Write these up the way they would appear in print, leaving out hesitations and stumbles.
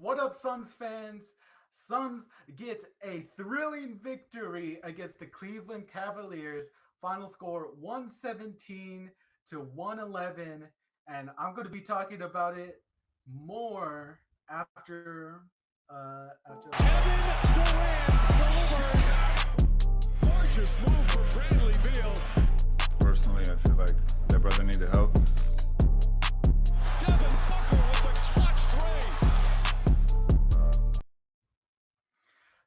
What up, Suns fans? Suns get a thrilling victory against the Cleveland Cavaliers. Final score 117 to 111. And I'm going to be talking about it more after Kevin Durant delivers. Gorgeous move from Bradley Beal. Personally, I feel like that brother needed help. Devin Booker with the clutch three.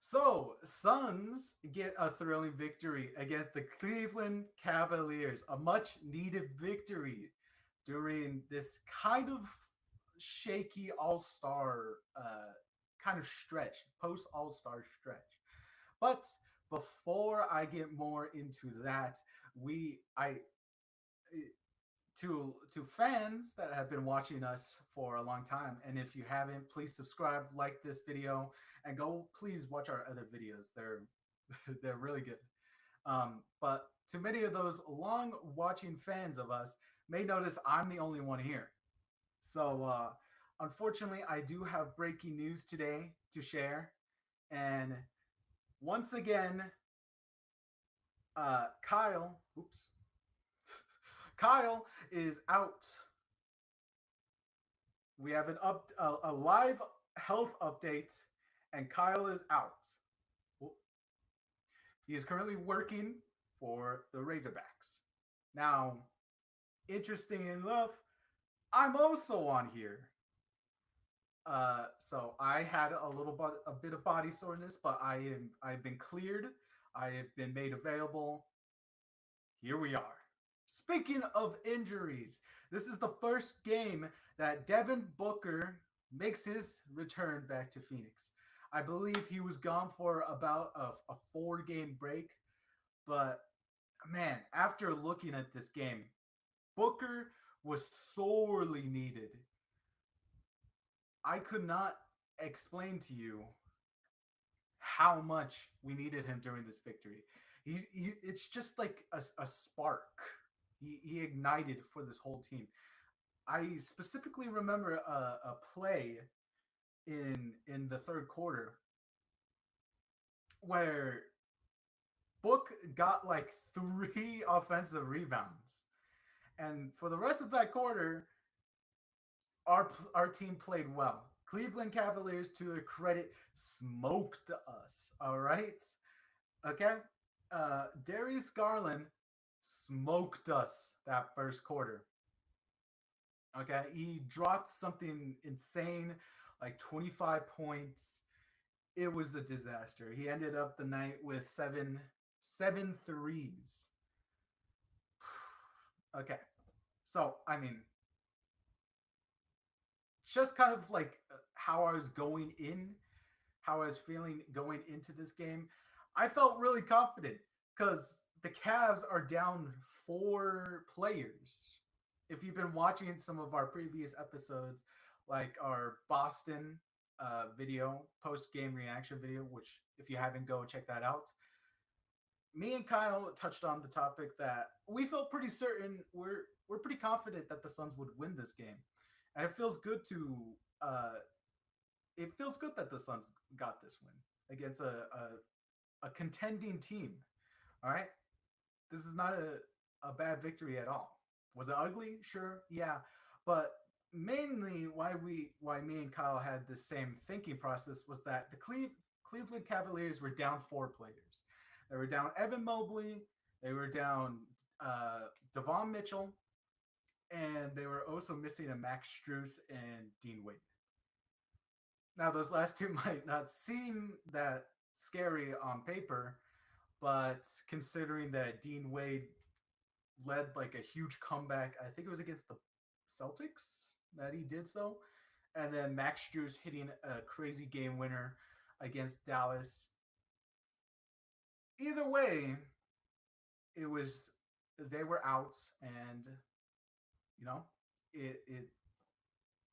So, Suns get a thrilling victory against the Cleveland Cavaliers, a much needed victory during this kind of shaky All Star kind of stretch, post All Star stretch. But before I get more into that, we I to fans that have been watching us for a long time, and if you haven't, please subscribe, like this video, and go please watch our other videos. They're really good. But to many of those long watching fans of us may notice I'm the only one here. So unfortunately, I do have breaking news today to share, and once again, Kyle, oops, Kyle is out. We have a live health update, and Kyle is out. He is currently working for the Razorbacks. Now, interesting enough, I'm also on here. So I had a bit of body soreness, but I've been cleared. I have been made available. Here we are. Speaking of injuries, this is the first game that Devin Booker makes his return back to Phoenix. I believe he was gone for about a 4 game break, but man, after looking at this game, Booker was sorely needed. I could not explain to you how much we needed him during this victory. It's just like a spark. He ignited for this whole team. I specifically remember a play in the third quarter where Book got like 3 offensive rebounds, and for the rest of that quarter, our team played well. Cleveland Cavaliers, to their credit, smoked us. All right, okay. Darius Garland smoked us that first quarter. Okay, he dropped something insane, like 25 points. It was a disaster. He ended up the night with seven threes. Okay, so I mean, just kind of like how I was going in, how I was feeling going into this game. I felt really confident because the Cavs are down 4 players. If you've been watching some of our previous episodes, like our Boston video, post game reaction video, which if you haven't, go check that out. Me and Kyle touched on the topic that we felt pretty certain we're pretty confident that the Suns would win this game, and uh, it feels good that the Suns got this win against a contending team. All right, this is not a bad victory at all. Was it ugly? Sure, yeah, but mainly why me and Kyle had the same thinking process was that the Cleveland Cavaliers were down 4 players. They were down Evan Mobley. They were down Devon Mitchell, and they were also missing a Max Strus and Dean Wade. Now, those last two might not seem that scary on paper, but considering that Dean Wade led like a huge comeback, I think it was against the Celtics that he did so, and then Max Strus hitting a crazy game winner against Dallas. Either way, it was they were out, and you know, it it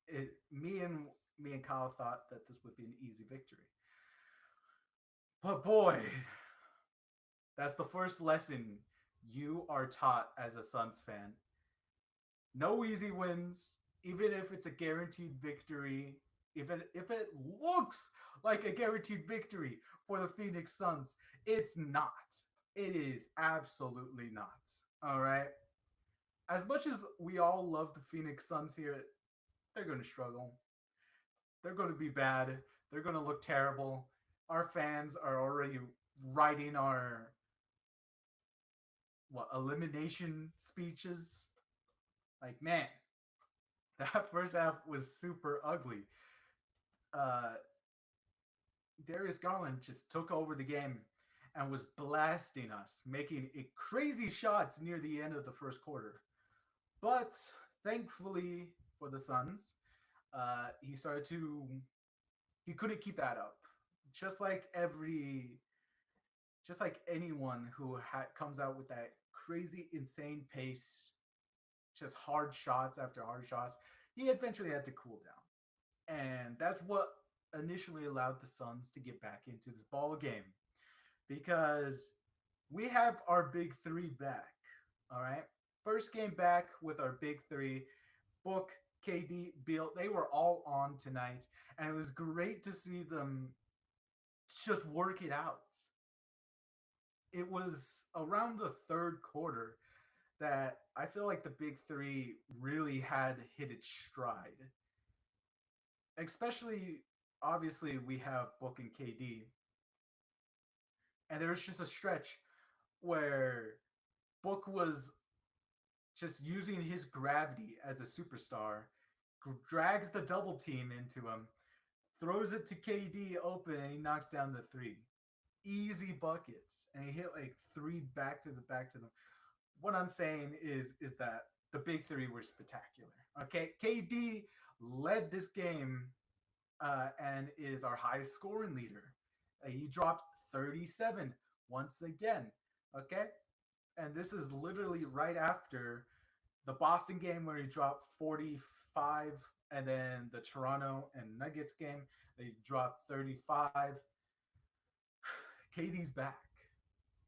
it me and Kyle thought that this would be an easy victory. But boy, that's the first lesson you are taught as a Suns fan. No easy wins, even if it's a guaranteed victory. if it looks like a guaranteed victory for the Phoenix Suns, it's not. It is absolutely not. All right. As much as we all love the Phoenix Suns here, they're going to struggle. They're going to be bad. They're going to look terrible. Our fans are already writing our elimination speeches. Like, man, that first half was super ugly. Uh, Darius Garland just took over the game and was blasting us, making crazy shots near the end of the first quarter. But thankfully for the Suns, he started to he couldn't keep that up. Just like just like anyone who comes out with that crazy, insane pace, just hard shots after hard shots, he eventually had to cool down, and that's what initially allowed the Suns to get back into this ball game because we have our big three back. All right, first game back with our big three, Book, KD, Beal. They were all on tonight, and it was great to see them just work it out. It was around the third quarter that I feel like the big three really had hit its stride. Especially, obviously, we have Book and KD. And there was just a stretch where Book was just using his gravity as a superstar, drags the double team into him, throws it to KD open, and he knocks down the three. Easy buckets. And he hit like three back to them. What I'm saying is that the big three were spectacular. Okay, KD led this game and is our highest scoring leader. He dropped 37 once again. Okay, and this is literally right after the Boston game where he dropped 45, and then the Toronto and Nuggets game they dropped 35. KD's back,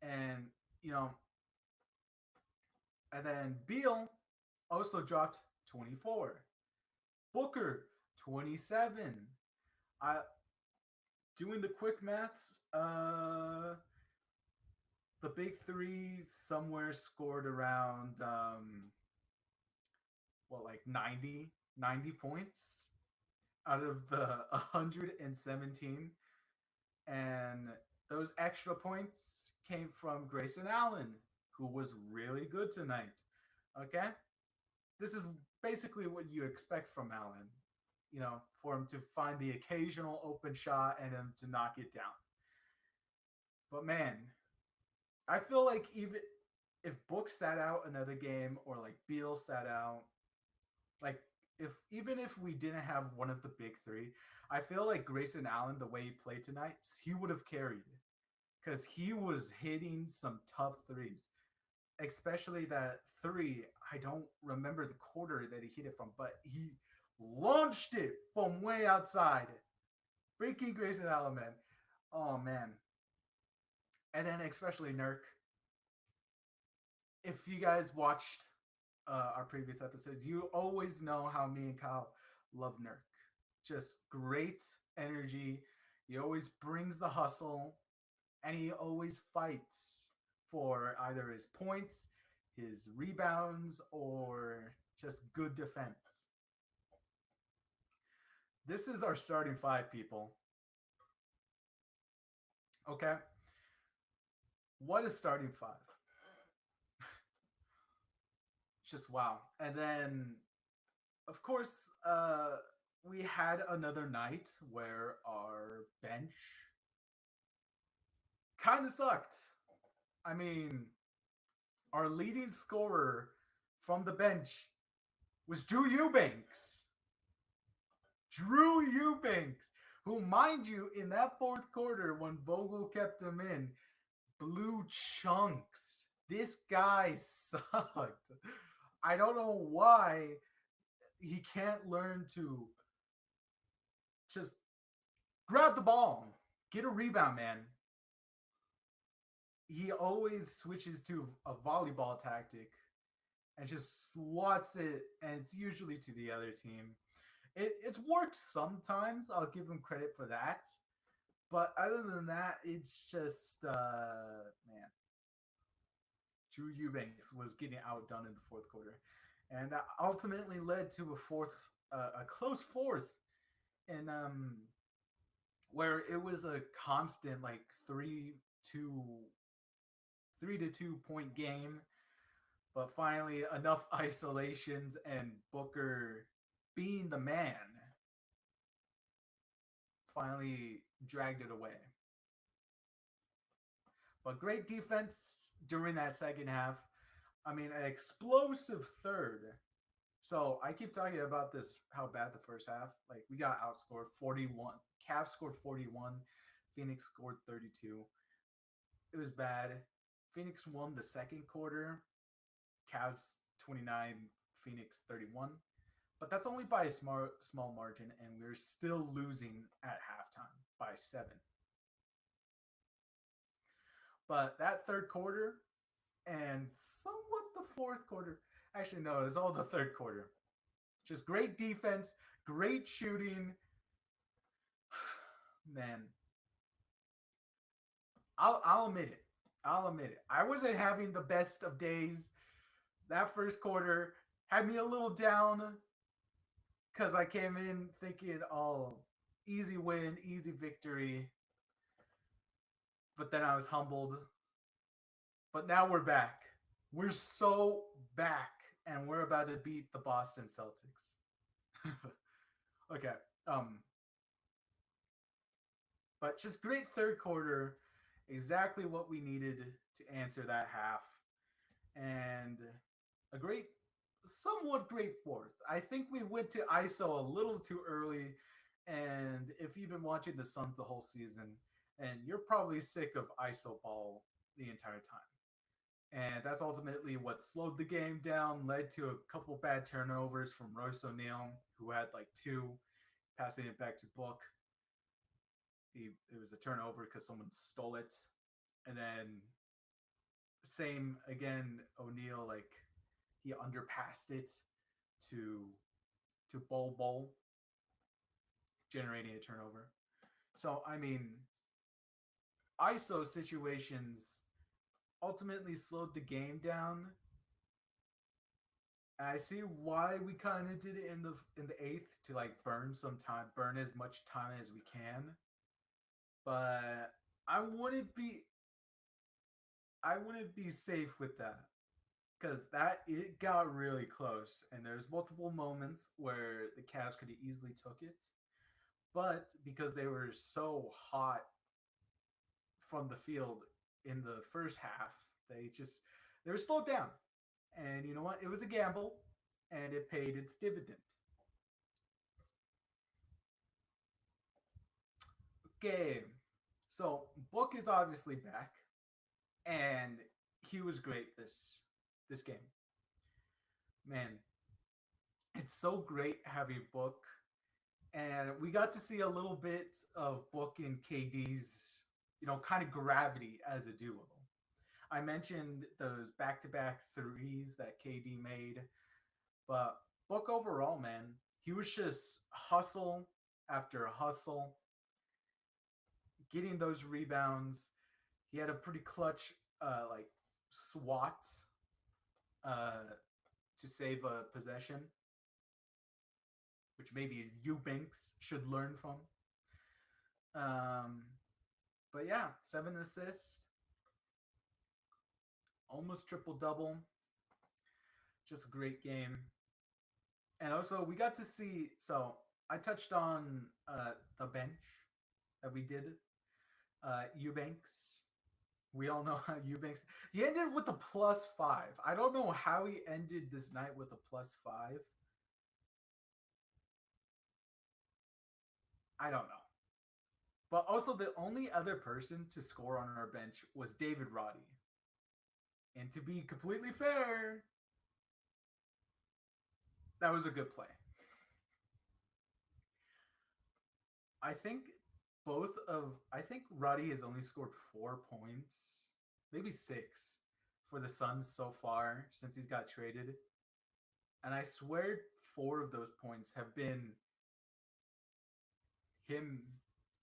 and and then Beal also dropped 24. Booker 27. I doing the quick maths. The big three somewhere scored around like 90 points out of the 117, and those extra points came from Grayson Allen, who was really good tonight. Okay? This is basically what you expect from Allen, for him to find the occasional open shot and him to knock it down. But man, I feel like even if Book sat out another game or like Beal sat out, like even if we didn't have one of the big three, I feel like Grayson Allen, the way he played tonight, he would have carried it because he was hitting some tough threes, especially that three. I don't remember the quarter that he hit it from, but he launched it from way outside. Freaking Grayson Allen, man. Oh, man. And then especially Nurk. If you guys watched our previous episodes, you always know how me and Kyle love Nurk. Just great energy. He always brings the hustle, and he always fights for either his points, his rebounds, or just good defense. This is our starting five, people. Okay? What is starting five? Just wow. And then, of course, we had another night where our bench kind of sucked. I mean, our leading scorer from the bench was Drew Eubanks. Drew Eubanks, who, mind you, in that fourth quarter when Vogel kept him in, blew chunks. This guy sucked. I don't know why he can't learn to just grab the ball, get a rebound, man. He always switches to a volleyball tactic and just swats it, and it's usually to the other team. It's worked sometimes. I'll give him credit for that. But other than that, it's just man, Drew Eubanks was getting outdone in the fourth quarter, and that ultimately led to a close fourth, and where it was a constant like 2 3 to 2 point game, but finally enough isolations and Booker being the man finally dragged it away. But great defense during that second half. I mean, an explosive third. So I keep talking about this, how bad the first half. Like we got outscored 41. Cavs scored 41. Phoenix scored 32. It was bad. Phoenix won the second quarter. Cavs 29, Phoenix 31. But that's only by a small margin, and we're still losing at halftime by 7. But that third quarter and somewhat the fourth quarter, actually no, it was all the third quarter. Just great defense, great shooting. Man, I'll admit it. I'll admit it. I wasn't having the best of days. That first quarter had me a little down because I came in thinking, oh, easy win, easy victory. But then I was humbled. But now we're back. We're so back, and we're about to beat the Boston Celtics. Okay. But just great third quarter, exactly what we needed to answer that half, and a great, somewhat great fourth. I think we went to ISO a little too early, and if you've been watching the Suns the whole season, and you're probably sick of ISO ball the entire time. And that's ultimately what slowed the game down, led to a couple bad turnovers from Royce O'Neal, who had like 2, passing it back to Book. It was a turnover because someone stole it. And then same again, O'Neal, like he underpassed it to Bol, generating a turnover. So I mean, ISO situations ultimately slowed the game down. I see why we kind of did it in the 8th to like burn some time, burn as much time as we can. But I wouldn't be safe with that, because that it got really close, and there's multiple moments where the Cavs could have easily took it, but because they were so hot from the field in the first half, they were slowed down. And you know what? It was a gamble, and it paid its dividend. Okay, so Book is obviously back, and he was great this game. Man, it's so great having Book, and we got to see a little bit of Book and KD's, kind of gravity as a duo. I mentioned those back-to-back threes that KD made, but Book overall, man, he was just hustle after hustle, getting those rebounds. He had a pretty clutch like swat to save a possession, which maybe Eubanks should learn from. But yeah, 7 assists, almost triple double. Just a great game. And also, we got to see. So I touched on the bench that we did. Eubanks. We all know how Eubanks. He ended with a +5. I don't know how he ended this night with a +5. I don't know. But also, the only other person to score on our bench was David Roddy. And to be completely fair, that was a good play. I think Roddy has only scored 4 points, maybe 6 for the Suns so far since he's got traded. And I swear 4 of those points have been him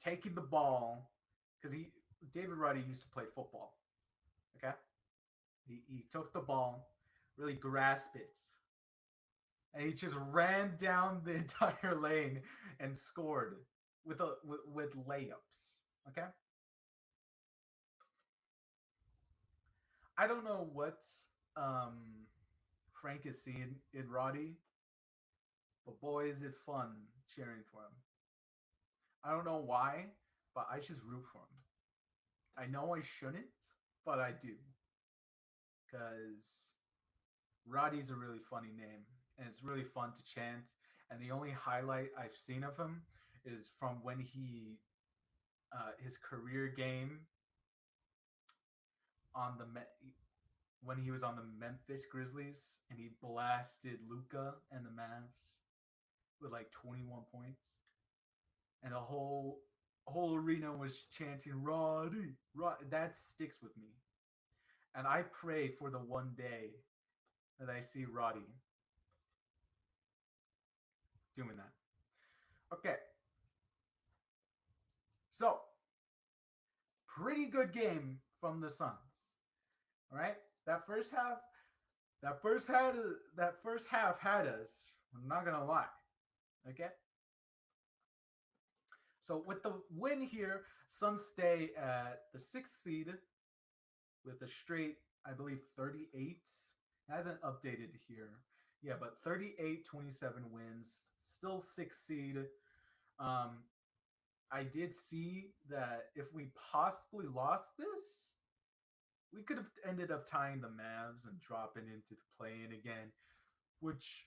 taking the ball because David Roddy used to play football. Okay, he took the ball, really grasped it, and he just ran down the entire lane and scored with layups. Okay, I don't know what Frank is seeing in Roddy, but boy, is it fun cheering for him. I don't know why, but I just root for him. I know I shouldn't, but I do. Because Roddy's a really funny name, and it's really fun to chant. And the only highlight I've seen of him is from when his career game on when he was on the Memphis Grizzlies, and he blasted Luka and the Mavs with like 21 points, and the whole arena was chanting Roddy. That sticks with me, and I pray for the one day that I see Roddy doing that. Okay, so pretty good game from the Suns. All right, that first half had us. I'm not gonna lie. Okay. So with the win here, Suns stay at the 6th seed with a straight, I believe, 38. It hasn't updated here. Yeah, but 38-27 wins. Still 6th seed. I did see that if we possibly lost this, we could have ended up tying the Mavs and dropping into the play-in again, which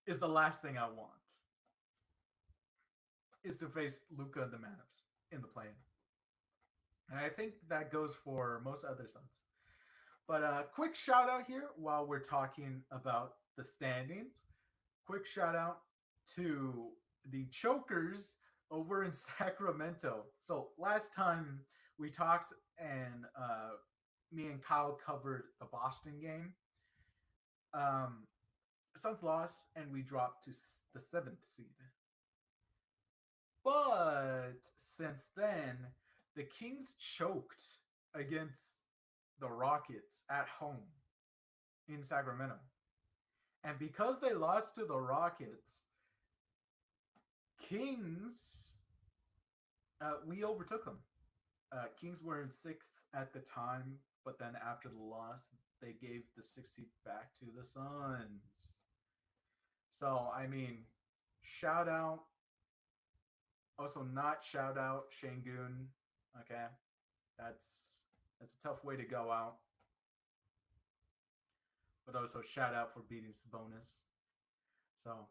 is the last thing I want. Is to face Luka and the Mavs in the play-in. And I think that goes for most other Suns. But quick shout out here while we're talking about the standings. Quick shout out to the Chokers over in Sacramento. So last time we talked and me and Kyle covered the Boston game. Suns lost and we dropped to the 7th seed. But since then, the Kings choked against the Rockets at home in Sacramento. And because they lost to the Rockets, Kings, we overtook them. Kings were in 6th at the time, but then after the loss, they gave the 6th seed back to the Suns. So, I mean, shout out. Also, not shout out Şengün. Okay, that's a tough way to go out. But also shout out for beating Sabonis. So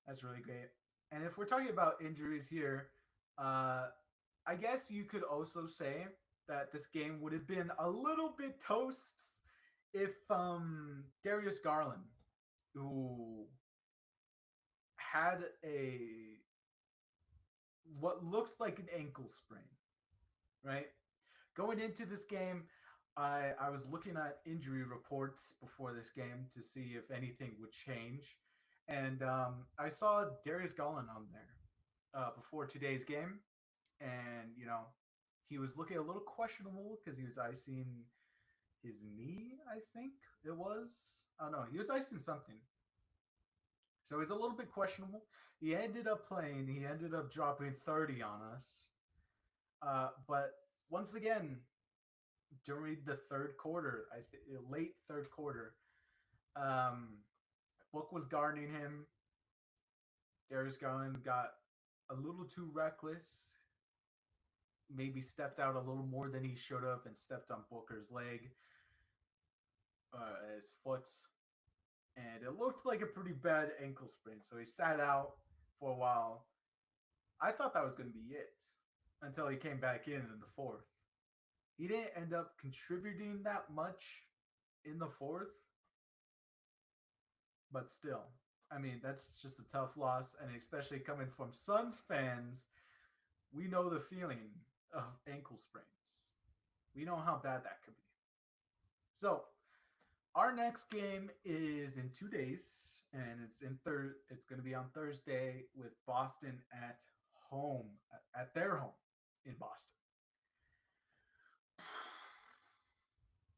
that's really great. And if we're talking about injuries here, I guess you could also say that this game would have been a little bit toast if Darius Garland, who had what looked like an ankle sprain, right? Going into this game, I was looking at injury reports before this game to see if anything would change. And I saw Darius Garland on there before today's game. And, he was looking a little questionable because he was icing his knee, I think it was. Oh, no, he was icing something. So he's a little bit questionable. He ended up playing. He ended up dropping 30 on us. But once again, during the third quarter, late third quarter, Book was guarding him. Darius Garland got a little too reckless. Maybe stepped out a little more than he should have and stepped on Booker's leg, his foot. And it looked like a pretty bad ankle sprain. So he sat out for a while. I thought that was going to be it until he came back in the 4th. He didn't end up contributing that much in the 4th. But still, I mean, that's just a tough loss. And especially coming from Suns fans, we know the feeling of ankle sprains. We know how bad that could be. So, our next game is in 2 days, and it's going to be on Thursday with Boston at home, at their home in Boston.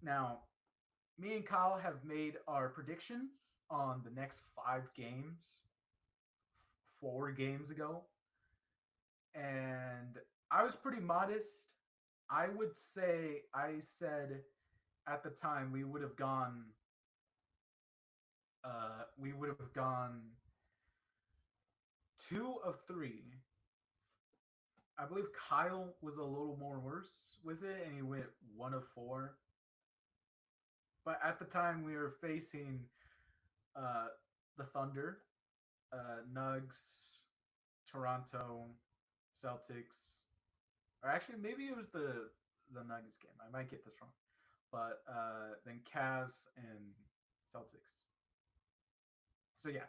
Now, me and Kyle have made our predictions on the next 5 games 4 games ago, and I was pretty modest. I would say I said at the time we would have gone 2 of 3. I believe Kyle was a little more worse with it, and he went 1 of 4. But at the time, we were facing the Thunder, Nugs, Toronto, Celtics, or actually maybe it was the Nuggets game. I might get this wrong, but then Cavs and Celtics. So yeah,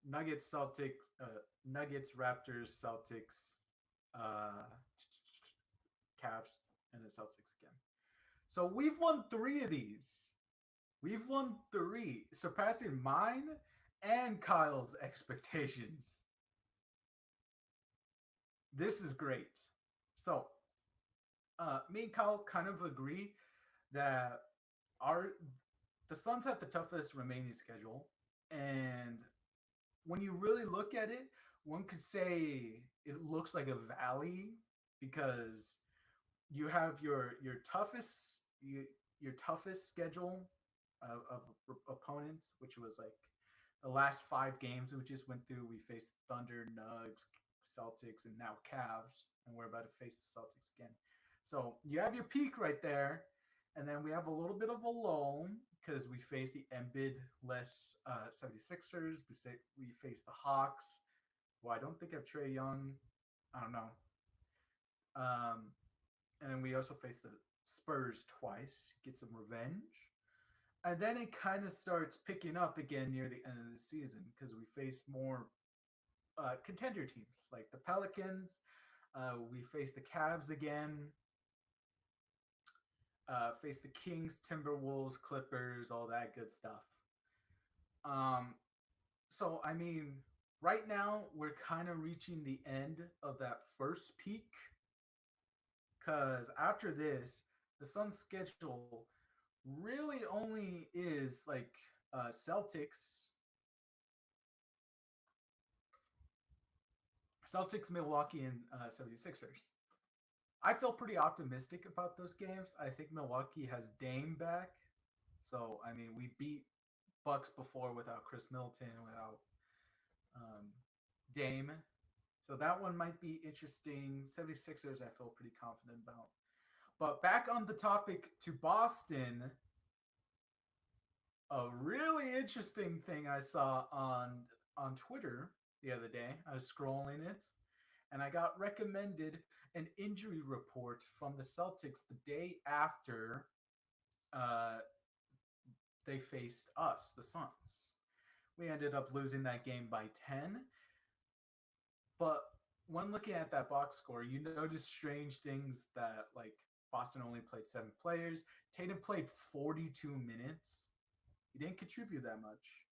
Nuggets, Celtics, Nuggets, Raptors, Celtics, Cavs, and the Celtics again. So we've won 3 of these. We've won 3, surpassing mine and Kyle's expectations. This is great. So, me and Kyle kind of agree that the Suns have the toughest remaining schedule, and when you really look at it, one could say it looks like a valley because you have your toughest schedule of opponents, which was like the last 5 games we just went through. We faced Thunder, Nugs, Celtics, and now Cavs, and we're about to face the Celtics again. So you have your peak right there, and then we have a little bit of a lull because we face the Embiid-less 76ers. We face the Hawks. Well, I don't think I have Trae Young. I don't know. And then we also face the Spurs twice, get some revenge. And then it kind of starts picking up again near the end of the season because we face more contender teams like the Pelicans. We face the Cavs again. Face the Kings, Timberwolves, Clippers, all that good stuff. So, I mean, right now we're kind of reaching the end of that first peak because after this, the Suns' schedule really only is like Celtics, Milwaukee, and 76ers. I feel pretty optimistic about those games. I think Milwaukee has Dame back. So, I mean, we beat Bucks before without Chris Middleton, without Dame. So that one might be interesting. 76ers, I feel pretty confident about. But back on the topic to Boston, a really interesting thing I saw on Twitter the other day. I was scrolling it, and I got recommended an injury report from the Celtics the day after they faced us, the Suns. We ended up losing that game by 10. But when looking at that box score, you notice strange things that, like, Boston only played 7 players. Tatum played 42 minutes. He didn't contribute that much.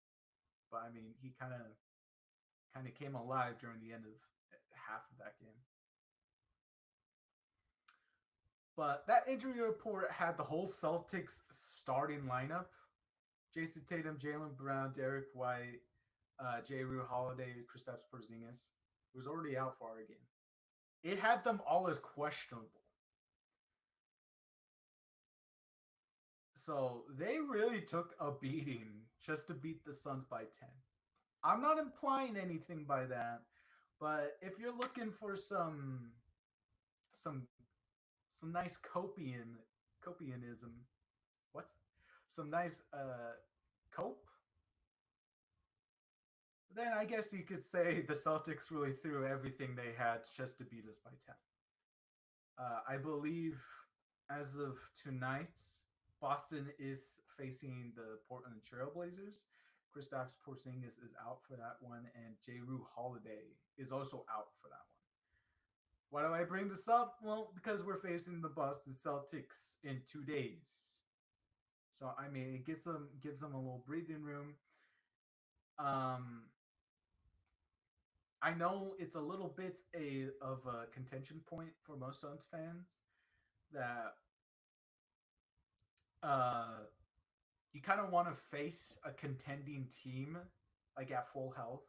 But, I mean, he kind of came alive during the end of half of that game. But that injury report had the whole Celtics starting lineup. Jason Tatum, Jaylen Brown, Derek White, Jrue Holiday, Kristaps Porzingis. It was already out for our game. It had them all as questionable. So they really took a beating just to beat the Suns by 10. I'm not implying anything by that, but if you're looking for some nice copianism, what? Some nice cope? Then I guess you could say the Celtics really threw everything they had just to beat us by 10. I believe as of tonight, Boston is facing the Portland Trailblazers. Kristaps Porzingis is out for that one, and Jrue Holiday is also out for that one. Why do I bring this up? Well, because we're facing the Boston Celtics in 2 days. So I mean, it gives them a little breathing room. Um, I know it's a little bit of a contention point for most Suns fans that uh you kind of want to face a contending team like at full health.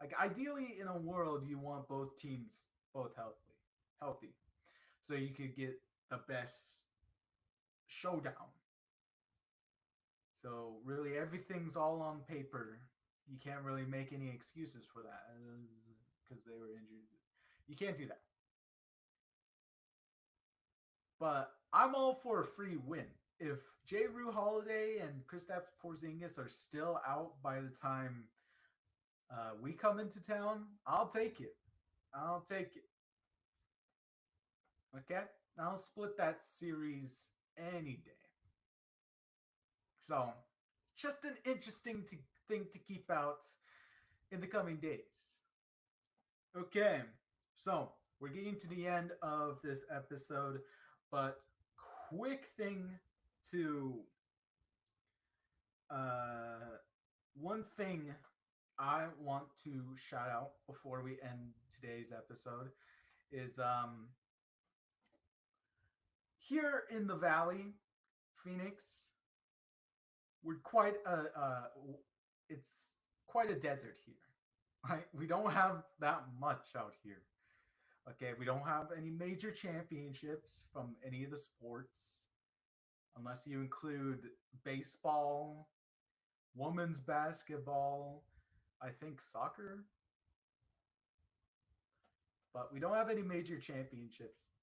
Like ideally in a world you want both teams both healthy. So you could get the best showdown. So really everything's all on paper. You can't really make any excuses for that because they were injured. You can't do that. But I'm all for a free win. If J. Rue Holiday and Kristaps Porzingis are still out by the time we come into town, I'll take it. I'll take it. Okay? I'll split that series any day. So, just an interesting thing to keep out in the coming days. Okay, so we're getting to the end of this episode, but quick thing to one thing I want to shout out before we end today's episode is here in the Valley, Phoenix, we're quite it's quite a desert here, right? We don't have that much out here. Okay, we don't have any major championships from any of the sports, unless you include baseball, women's basketball, I think soccer. But we don't have any major championships.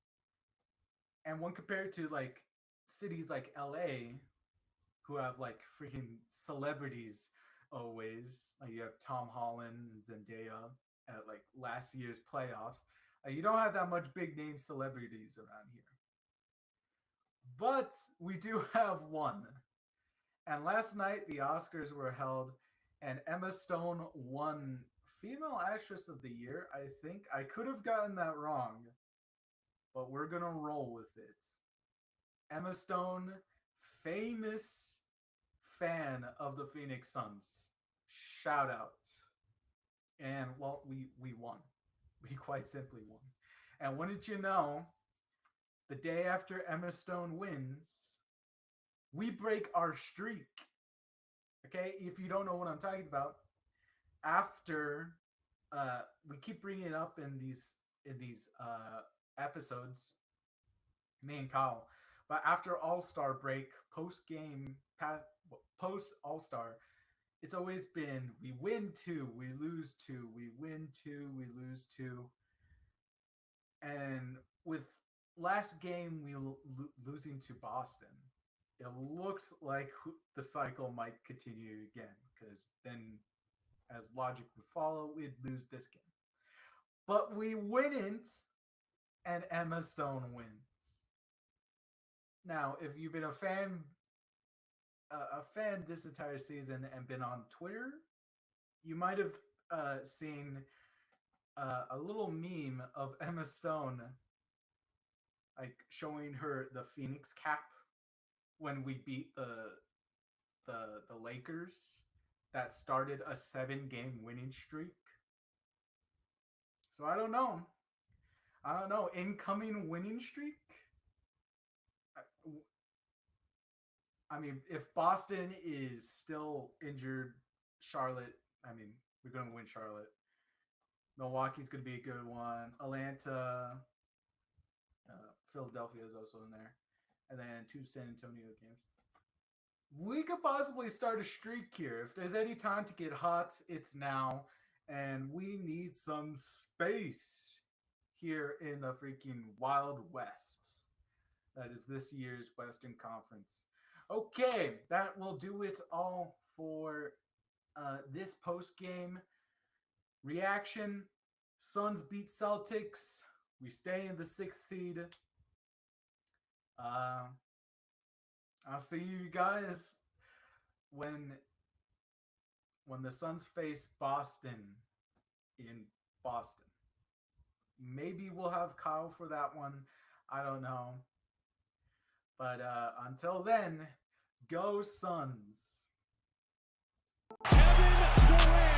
And when compared to like cities like LA, who have like freaking celebrities always, like you have Tom Holland and Zendaya at like last year's playoffs. You don't have that much big name celebrities around here. But we do have one. And last night the Oscars were held and Emma Stone won Female Actress of the Year, I think. I could have gotten that wrong, but we're going to roll with it. Emma Stone, famous fan of the Phoenix Suns. Shout out. And well, we won. We quite simply won. And wouldn't you know, the day after Emma Stone wins, we break our streak. Okay, if you don't know what I'm talking about, after we keep bringing it up in these episodes, me and Kyle, but after All-Star break, post All-Star, it's always been we win 2, we lose 2, we win 2, we lose 2. And with last game we losing to Boston, it looked like the cycle might continue again, because then as logic would follow, we'd lose this game. But we wouldn't, and Emma Stone wins. Now, if you've been a fan this entire season and been on Twitter, you might have seen a little meme of Emma Stone like showing her the Phoenix cap when we beat the Lakers that started a 7-game winning streak. So I don't know. Incoming winning streak? I mean, if Boston is still injured, Charlotte, I mean, we're going to win Charlotte. Milwaukee's going to be a good one. Atlanta, Philadelphia is also in there. And then 2 San Antonio games. We could possibly start a streak here. If there's any time to get hot, it's now. And we need some space here in the freaking Wild West. That is this year's Western Conference. Okay, that will do it all for this post-game reaction. Suns beat Celtics. We stay in the 6th seed. I'll see you guys when the Suns face Boston in Boston. Maybe we'll have Kyle for that one. I don't know. But until then, Go Suns. Kevin Durant